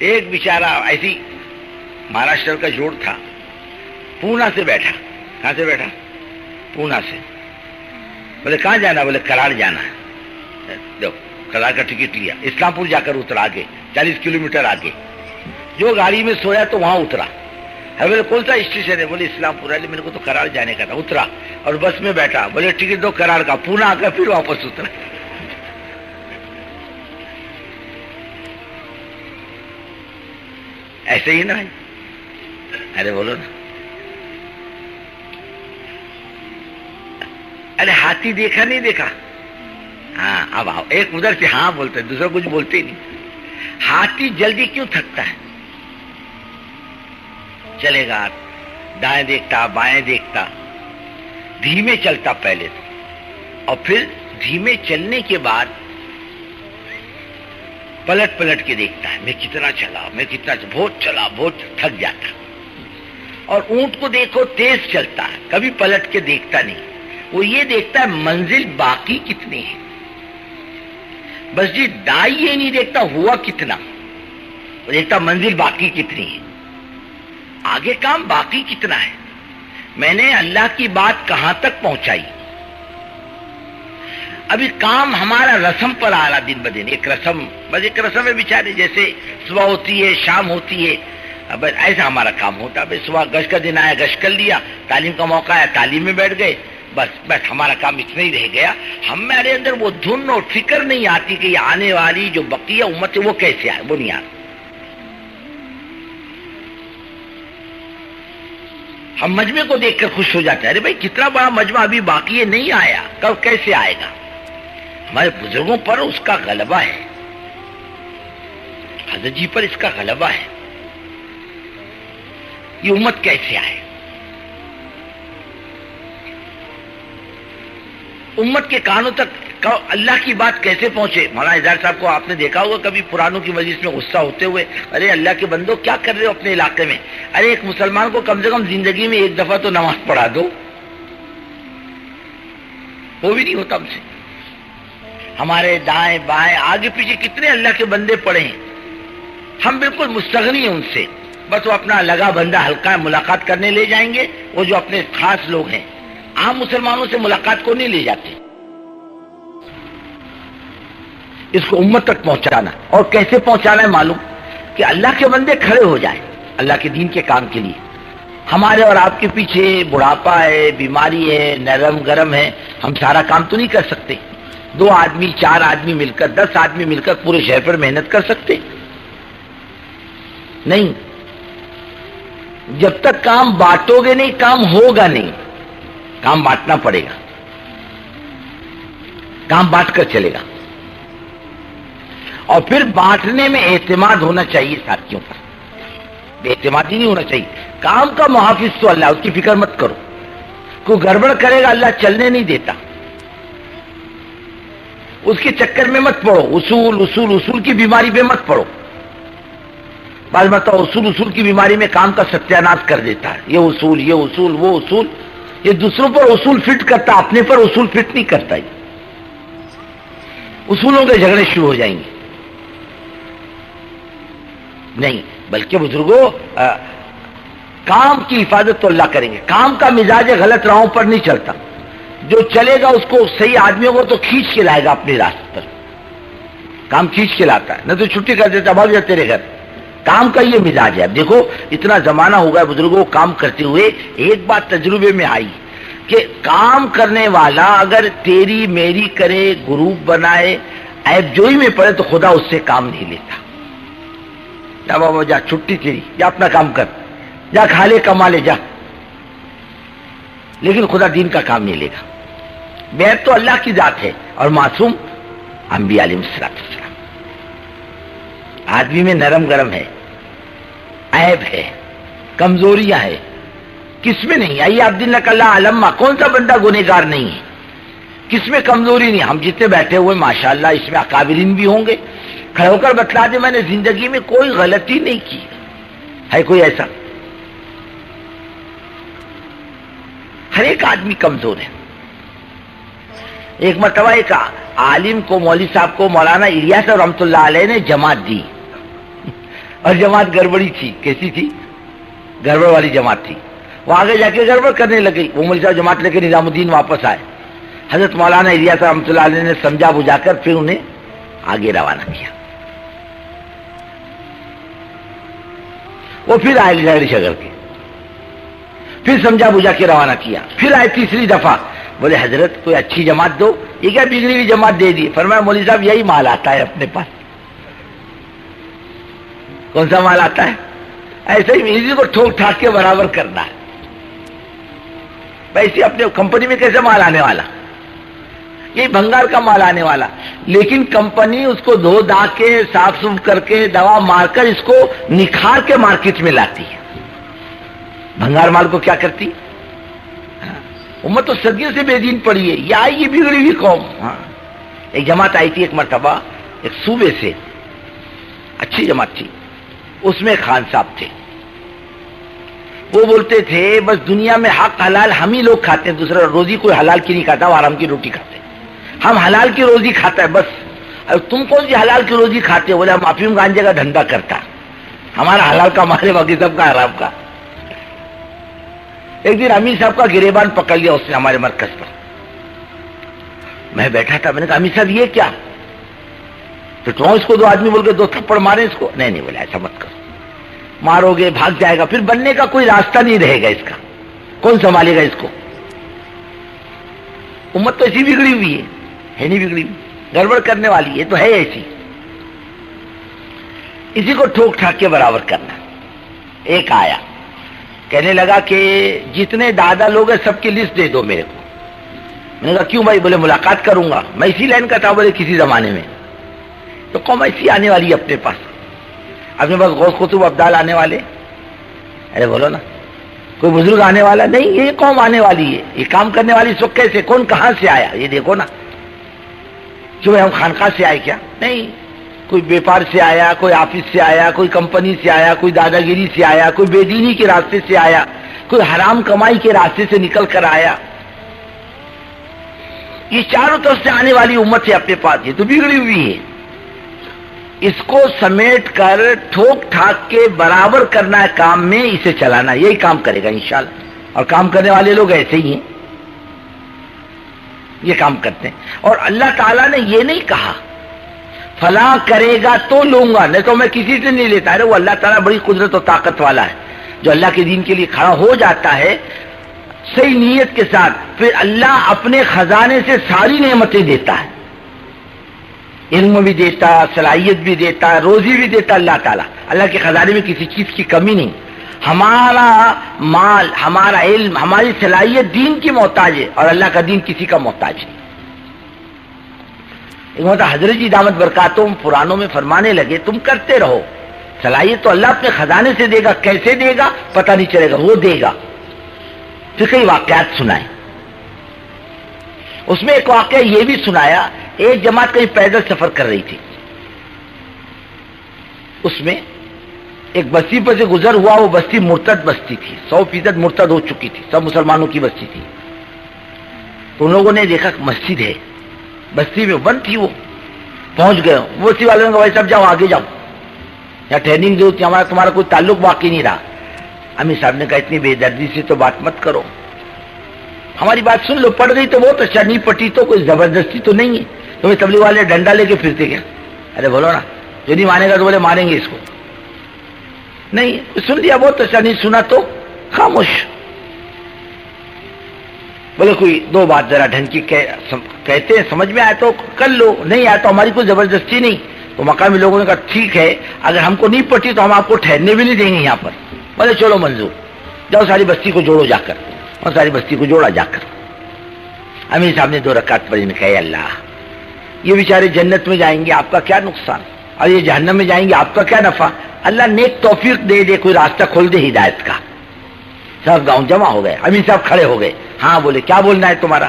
ایک بیچارہ ایسی مہاراشٹر کا جوڑ تھا، پونا سے بیٹھا. کہاں سے بیٹھا؟ پونا سے. بولے کہاں جانا؟ بولے کراڑ جانا ہے. دیکھو کراڑ کا ٹکٹ لیا، اسلام پور جا کر اترا، آگے 40 کلومیٹر آگے. جو گاڑی میں سویا تو وہاں اترا. بولے کون سا اسٹیشن ہے؟ بولے اسلام پور ہے. میرے کو تو کراڑ جانے کا تھا. اترا اور بس میں بیٹھا. بولے ٹکٹ دو کراڑ کا. پونا آ کر پھر واپس اترا. ایسے ہی نا بھائی؟ ارے بولو نا. ارے ہاتھی دیکھا نہیں دیکھا؟ ہاں اب آؤ. ایک ادھر سے ہاں بولتے، دوسرا کچھ بولتے ہی نہیں. ہاتھی جلدی کیوں تھکتا ہے؟ چلے گا، دائیں دیکھتا بائیں دیکھتا، دھیمے چلتا پہلے تو، اور پھر دھیمے چلنے کے بعد پلٹ پلٹ کے دیکھتا ہے میں کتنا چلا، میں کتنا بہت چلا، بہت تھک جاتا. اور اونٹ کو دیکھو تیز چلتا ہے، کبھی پلٹ کے دیکھتا نہیں. وہ یہ دیکھتا ہے منزل باقی کتنی ہے. بس جی دائی یہ نہیں دیکھتا ہوا کتنا، وہ دیکھتا منزل باقی کتنی ہے، آگے کام باقی کتنا ہے، میں نے اللہ کی بات کہاں تک پہنچائی. ابھی کام ہمارا رسم پر آ رہا دن بدن. ایک رسم، بس ایک رسم ہے بیچارے، جیسے صبح ہوتی ہے شام ہوتی ہے، بس ایسا ہمارا کام ہوتا ہے. صبح گشت کا دن آیا گشت کر لیا، تعلیم کا موقع آیا تعلیم میں بیٹھ گئے، بس ہمارا کام اتنا ہی رہ گیا. ہمارے اندر وہ دھن اور فکر نہیں آتی کہ یہ آنے والی جو بقیہ امت ہے وہ کیسے آئے، وہ نہیں آتی. ہم مجمع کو دیکھ کر خوش ہو جاتے ہیں، ارے بھائی کتنا بڑا مجمع ابھی باقی ہے، نہیں آیا، کب کیسے آئے گا. ہمارے بزرگوں پر اس کا غلبہ ہے، حضرت جی پر اس کا غلبہ ہے. یہ امت کیسے آئے، امت کے کانوں تک اللہ کی بات کیسے پہنچے. مولانا اظہار صاحب کو آپ نے دیکھا ہوگا کبھی پرانوں کی مجلس میں غصہ ہوتے ہوئے، ارے اللہ کے بندو کیا کر رہے ہو اپنے علاقے میں. ارے ایک مسلمان کو کم سے کم زندگی میں ایک دفعہ تو نماز پڑھا دو. وہ بھی نہیں ہوتا ہم سے. ہمارے دائیں بائیں آگے پیچھے کتنے اللہ کے بندے پڑے ہیں، ہم بالکل مستغنی ہیں ان سے. بس وہ اپنا لگا بندہ ہلکا ہے ملاقات کرنے لے جائیں گے، وہ جو اپنے خاص لوگ ہیں. عام مسلمانوں سے ملاقات کو نہیں لے جاتے. اس کو امت تک پہنچانا، اور کیسے پہنچانا ہے معلوم، کہ اللہ کے بندے کھڑے ہو جائیں اللہ کے دین کے کام کے لیے. ہمارے اور آپ کے پیچھے بڑھاپا ہے، بیماری ہے، نرم گرم ہے، ہم سارا کام تو نہیں کر سکتے. 2 آدمی 4 آدمی مل کر 10 آدمی مل کر پورے شہر پر محنت کر سکتے نہیں. جب تک کام بانٹو گے نہیں کام ہوگا نہیں. کام بانٹنا پڑے گا، کام بانٹ کر چلے گا. اور پھر بانٹنے میں اعتماد ہونا چاہیے ساتھیوں پر، بے اعتمادی نہیں ہونا چاہیے. کام کا محافظ تو اللہ، اس کی فکر مت کرو. کوئی گڑبڑ کرے گا اللہ چلنے نہیں دیتا، اس کے چکر میں مت پڑو. اصول اصول اصول کی بیماری پہ مت پڑو. بعض بتاؤ اصول کی بیماری میں کام کا ستیاناش کر دیتا ہے. یہ اصول وہ اصول، یہ دوسروں پر اصول فٹ کرتا، اپنے پر اصول فٹ نہیں کرتا. اصولوں کے جھگڑے شروع ہو جائیں گے. نہیں، بلکہ بزرگوں کام کی حفاظت تو اللہ کریں گے. کام کا مزاج غلط راہوں پر نہیں چلتا. جو چلے گا اس کو صحیح آدمیوں کو تو کھینچ کے لائے گا اپنے راستے پر. کام کھینچ کے لاتا ہے، نہ تو چھٹی کر دیتا بھاگ جا تیرے گھر. کام کا یہ مزاج ہے. اب دیکھو اتنا زمانہ ہو گیا بزرگوں کام کرتے ہوئے، ایک بات تجربے میں آئی کہ کام کرنے والا اگر تیری میری کرے، گروپ بنائے، عیب جوئی میں پڑے تو خدا اس سے کام نہیں لیتا. جا بابا جا، چھٹی تیری، جا اپنا کام کر، جا کھا لے کما لے جا، لیکن خدا دین کا کام نہیں لے گا. بیعت تو اللہ کی ذات ہے اور معصوم انبیاء علیہ السلام. آدمی میں نرم گرم ہے، عیب ہے، کمزوریاں ہے، کس میں نہیں؟ آئیے عبداللہ کلّہ علمہ، کون سا بندہ گنہگار نہیں ہے؟ کس میں کمزوری نہیں؟ ہم جتنے بیٹھے ہوئے ماشاءاللہ اس میں اکابرین بھی ہوں گے، کھڑے ہو کر بتلا دے میں نے زندگی میں کوئی غلطی نہیں کی. ہے کوئی ایسا؟ ہر ایک آدمی کمزور ہے. ایک مرتبہ ایک عالم کو، مولوی صاحب کو مولانا الیاس رحمۃ اللہ علیہ نے جماعت دی. اور جماعت گڑبڑی تھی. کیسی تھی؟ گڑبڑ والی جماعت تھی. وہ آگے جا کے گڑبڑ کرنے لگی. وہ مولوی صاحب جماعت لے کے نظام الدین واپس آئے. حضرت مولانا الیاس رحمۃ اللہ علیہ نے سمجھا بجھا کر پھر انہیں آگے روانہ کیا. وہ پھر آئے جھگڑ شگڑ کے, پھر سمجھا بجھا کے روانہ کیا. پھر آئے تیسری دفعہ, بولے حضرت کوئی اچھی جماعت دو. یہ کیا بگڑی ہوئی جماعت دے دی؟ فرمایا مولوی صاحب یہی مال آتا ہے اپنے پاس. کون سا مال آتا ہے؟ ایسے ہی اسی کو ٹھوک ٹھاک کے برابر کرنا ہے. ویسے اپنے کمپنی میں کیسے مال آنے والا؟ یہ بھنگار کا مال آنے والا. لیکن کمپنی اس کو دھو دا کے صاف صف کر کے دوا مار کر اس کو نکھار کے مارکیٹ میں لاتی ہے. بھنگار مال کو کیا کرتی؟ امت تو صدیوں سے بے دین پڑی ہے. یہ آئی یہ بگڑی ہوئی قوم. ایک جماعت آئی تھی ایک مرتبہ ایک صوبے سے, اچھی جماعت تھی. اس میں خان صاحب تھے. وہ بولتے تھے بس دنیا میں حق حلال ہم ہی لوگ کھاتے ہیں, دوسرا روزی کوئی حلال کی نہیں کھاتا, وہ حرام کی روٹی کھاتے ہیں. ہم حلال کی روزی کھاتا ہے بس. اب تم کون سی حلال کی روزی کھاتے ہو؟ بولے ہم افیم گانجے کا دھندا کرتا, ہمارا حلال کا مال ہے, باقی سب کا حرام کا. ایک دن امیر صاحب کا گریبان پکڑ لیا اس نے ہمارے مرکز پر. میں بیٹھا تھا, میں نے کہا امیر صاحب یہ کیا؟ تو اس کو دو آدمی بول کے دو تھپڑ مارے اس کو. نہیں بولے ایسا مت کرو, مارو گے بھاگ جائے گا, پھر بننے کا کوئی راستہ نہیں رہے گا اس کا. کون سنبھالے گا اس کو؟ امت تو ایسی بگڑی ہوئی ہے نہیں بگڑی ہوئی, گڑبڑ کرنے والی. یہ تو ہے ایسی, اسی کو ٹھوک ٹھاک کے برابر کرنا. ایک آیا کہنے لگا کہ جتنے دادا لوگ ہیں سب کی لسٹ دے دو میرے کو. میں نے کہا کیوں بھائی؟ بولے ملاقات کروں گا. میں اسی لائن کا تھا. بولے کسی زمانے میں تو قوم ایسی آنے والی ہے اپنے پاس. اپنے پاس غوث قطب ابدال آنے والے. ارے بولو نا, کوئی بزرگ آنے والا نہیں. یہ قوم آنے والی ہے. یہ کام کرنے والی اس وقت کیسے, کون کہاں سے آیا یہ دیکھو نا. کیوں ہم خانقاہ سے آئے کیا؟ نہیں, کوئی بیپار سے آیا, کوئی آفس سے آیا, کوئی کمپنی سے آیا, کوئی دادا گیری سے آیا, کوئی بے دینی کے راستے سے آیا, کوئی حرام کمائی کے راستے سے نکل کر آیا. یہ چاروں طرف سے آنے والی امت ہے اپنے پاس. یہ تو بگڑی ہوئی ہے. اس کو سمیٹ کر ٹھوک ٹھاک کے برابر کرنا ہے کام میں, اسے چلانا. یہی کام کرے گا انشاءاللہ. اور کام کرنے والے لوگ ایسے ہی ہیں, یہ کام کرتے ہیں. اور اللہ تعالیٰ نے یہ نہیں کہا فلاں کرے گا تو لوں گا, نہیں تو میں کسی سے نہیں لیتا. ارے وہ اللہ تعالیٰ بڑی قدرت و طاقت والا ہے, جو اللہ کے دین کے لیے کھڑا ہو جاتا ہے صحیح نیت کے ساتھ, پھر اللہ اپنے خزانے سے ساری نعمتیں دیتا ہے. علم بھی دیتا, صلاحیت بھی دیتا, روزی بھی دیتا. اللہ تعالیٰ, اللہ کے خزانے میں کسی چیز کی کمی نہیں. ہمارا مال, ہمارا علم, ہماری صلاحیت دین کی محتاج ہے, اور اللہ کا دین کسی کا محتاج ہے. حضرت جی دامت برکاتہم پرانوں میں فرمانے لگے تم کرتے رہو, صلاحیت تو اللہ اپنے خزانے سے دے گا, کیسے دے گا پتہ نہیں چلے گا, وہ دے گا. پھر کئی واقعات سنائے. اس میں ایک واقعہ یہ بھی سنایا, ایک جماعت کہیں پیدل سفر کر رہی تھی. اس میں ایک بستی پر سے گزر ہوا, وہ بستی مرتد بستی تھی, 100% مرتد ہو چکی تھی, سب مسلمانوں کی بستی تھی. تو ان لوگوں نے دیکھا مسجد ہے بستی میں, بند تھی. وہ پہنچ گئے. وہ بستی والوں نے کہا بھائی سب جاؤ آگے جاؤ, یا ٹریننگ دو, تمہارا کوئی تعلق باقی نہیں رہا. امیر صاحب نے کہا اتنی بے دردی سے تو بات مت کرو, ہماری بات سن لو. پڑ گئی تو بہت اچھا, نہیں پٹی تو کوئی زبردستی تو نہیں ہے. تمہیں تبلیغ والے ڈنڈا لے کے پھرتے کیا؟ ارے بولو نا, جو نہیں مانے گا تو بولے مانیں گے اس کو. نہیں سن لیا بہت اچھا, نہیں سنا تو خاموش. بولے کوئی دو بات ذرا ڈھنگ کی کہتے ہیں, سمجھ میں آئے تو کر لو, نہیں آیا تو ہماری کوئی زبردستی نہیں. تو مقامی لوگوں نے کہا ٹھیک ہے, اگر ہم کو نہیں پٹی تو ہم آپ کو ٹھہرنے بھی نہیں دیں گے یہاں پر. بولے چلو منظور, جاؤ ساری بستی کو جوڑو جا کر. اور ساری بستی کو جوڑا جا کر. امیر صاحب نے 2 رکعت پڑھی, نے کہا اللہ یہ بیچارے جنت میں جائیں گے, آپ کا کیا نقصان, اور یہ جہنم میں جائیں گے, آپ کا کیا نفع. اللہ نیک توفیق دے دے, کوئی راستہ کھول دے ہدایت کا. سب گاؤں جمع ہو گئے. امیر صاحب کھڑے ہو گئے. ہاں بولے کیا بولنا ہے تمہارا؟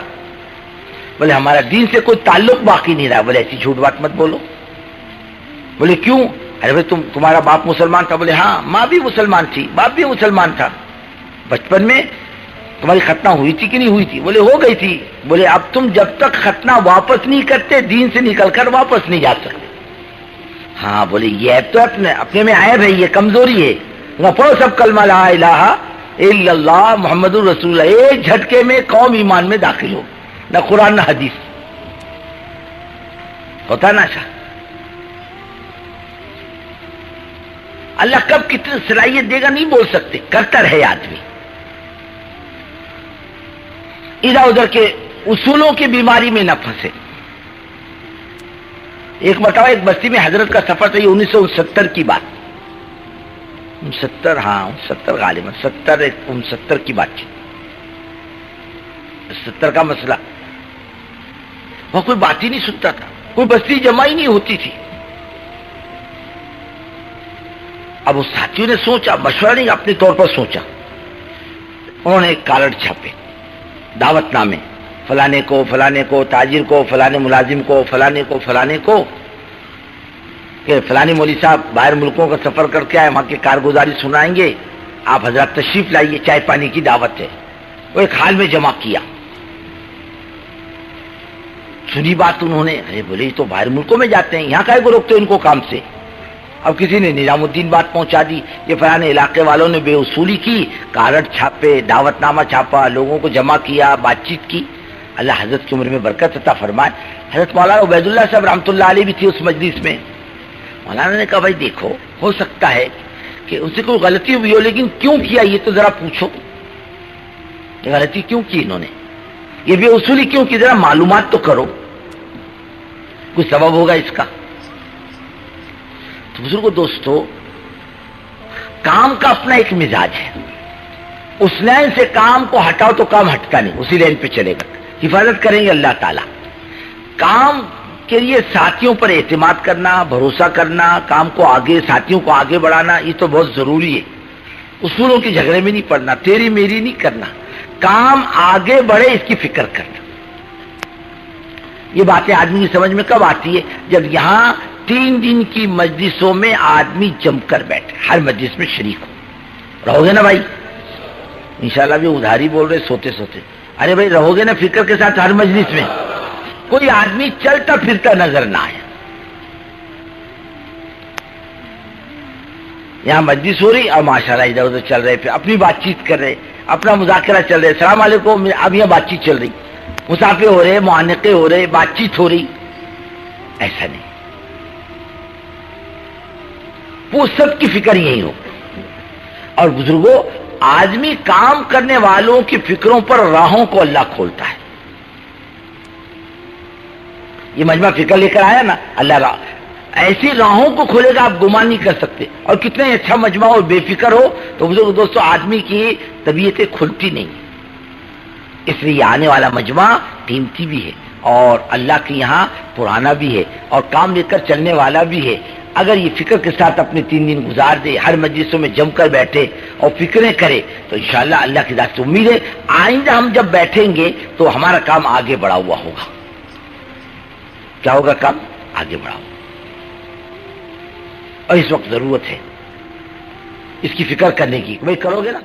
بولے ہمارا دین سے کوئی تعلق باقی نہیں رہا. بولے ایسی جھوٹ بات مت بولو. بولے کیوں؟ ارے بھائی تمہارا باپ مسلمان تھا. بولے ہاں, ماں بھی مسلمان تھی, باپ بھی مسلمان تھا. بچپن میں تمہاری ختنہ ہوئی تھی کہ نہیں ہوئی تھی؟ بولے ہو گئی تھی. بولے اب تم جب تک ختنہ واپس نہیں کرتے دین سے نکل کر واپس نہیں جا سکتے. ہاں بولے یہ عیب تو اپنے میں عیب ہے، یہ کمزوری ہے. پڑھو سب کلمہ لا الہ الا اللہ محمد الرسول اللہ، ایک جھٹکے میں قوم ایمان میں داخل ہو. نہ قرآن نہ حدیث ہوتا نا ایسا. اللہ کب کتنی صلاحیت دے گا نہیں بول سکتے، کرتا رہے آدمی. ادھر ادھر کے اصولوں کی بیماری میں نہ پھنسے. ایک مرتبہ ایک بستی میں حضرت کا سفر تھا، یہ 1969 کی بات. 69 غالباً 69 کی بات تھی. 70 کا مسئلہ. وہاں کوئی بات ہی نہیں سنتا تھا، کوئی بستی جمع ہی نہیں ہوتی تھی. اب اس ساتھیوں نے سوچا، مشورہ نہیں اپنے طور پر سوچا. انہوں نے ایک کارڈ چھاپے، دعوت نامے، فلانے کو تاجر کو، فلانے ملازم کو، فلانے کو کہ فلانے مولوی صاحب باہر ملکوں کا سفر کر کے آئے، وہاں کی کارگزاری سنائیں گے، آپ حضرات تشریف لائیے، چائے پانی کی دعوت ہے. وہ ایک حال میں جمع کیا. سنی بات انہوں نے، ارے بولے یہ تو باہر ملکوں میں جاتے ہیں، یہاں کائے کو روکتے ان کو کام سے. اب کسی نے نظام الدین بات پہنچا دی، یہ فلانے علاقے والوں نے بے اصولی کی، کارڈ چھاپے، دعوت نامہ چھاپا، لوگوں کو جمع کیا، بات چیت کی. اللہ حضرت کی عمر میں برکت عطا فرمائے. حضرت مولانا عبید اللہ صاحب رحمۃ اللہ علیہ بھی تھی اس مجلس میں. مولانا نے کہا بھائی دیکھو، ہو سکتا ہے کہ ان سے کوئی غلطی ہوئی ہو، لیکن کیوں کیا یہ تو ذرا پوچھو. یہ غلطی کیوں کی انہوں نے، یہ بے اصولی کیوں کی، ذرا معلومات تو کرو، کوئی سبب ہوگا اس کا. تو بزرگوں دوستو، کام کا اپنا ایک مزاج ہے. اس لائن سے کام کو ہٹاؤ تو کام ہٹتا نہیں، اسی لائن پہ چلے گا. حفاظت کریں گے اللہ تعالیٰ. کام کے لیے ساتھیوں پر اعتماد کرنا، بھروسہ کرنا، کام کو آگے، ساتھیوں کو آگے بڑھانا، یہ تو بہت ضروری ہے. اصولوں کے جھگڑے میں نہیں پڑنا، تیری میری نہیں کرنا، کام آگے بڑھے اس کی فکر کرنا. یہ باتیں آدمی کی سمجھ میں کب آتی ہے؟ جب یہاں 3 دن کی مجلسوں میں آدمی جم کر بیٹھے، ہر مجلس میں شریک ہو. رہو گے نا بھائی؟ انشاءاللہ بھی ادھاری بول رہے سوتے سوتے. ارے بھائی رہو گے نا فکر کے ساتھ ہر مجلس میں؟ کوئی آدمی چلتا پھرتا نظر نہ آئے. یہاں مجلس ہو رہی اور ماشاءاللہ ادھر ادھر چل رہے، پھر اپنی بات چیت کر رہے، اپنا مذاکرہ چل رہے، السلام علیکم، اب یہاں بات چیت چل رہی، مسافے ہو رہے، معانقے ہو رہے، بات چیت ہو رہی. ایسا نہیں، وہ سب کی فکر یہی ہو. اور بزرگوں، آدمی کام کرنے والوں کی فکروں پر راہوں کو اللہ کھولتا ہے. یہ مجمع فکر لے کر آیا نا اللہ، ایسی راہوں کو کھولے گا آپ گمان نہیں کر سکتے. اور کتنے اچھا مجمع اور بے فکر ہو تو بزرگ دوستو آدمی کی طبیعتیں کھلتی نہیں. اس لیے آنے والا مجمع قیمتی بھی ہے اور اللہ کے یہاں پرانا بھی ہے اور کام لے کر چلنے والا بھی ہے. اگر یہ فکر کے ساتھ اپنے 3 دن گزار دے، ہر مجلسوں میں جم کر بیٹھے اور فکریں کرے تو انشاءاللہ اللہ کی ذات سے امید ہے آئندہ ہم جب بیٹھیں گے تو ہمارا کام آگے بڑھا ہوا ہوگا. کیا ہوگا؟ کام آگے بڑھا ہوگا. اور اس وقت ضرورت ہے اس کی فکر کرنے کی. بھائی کرو گے نا؟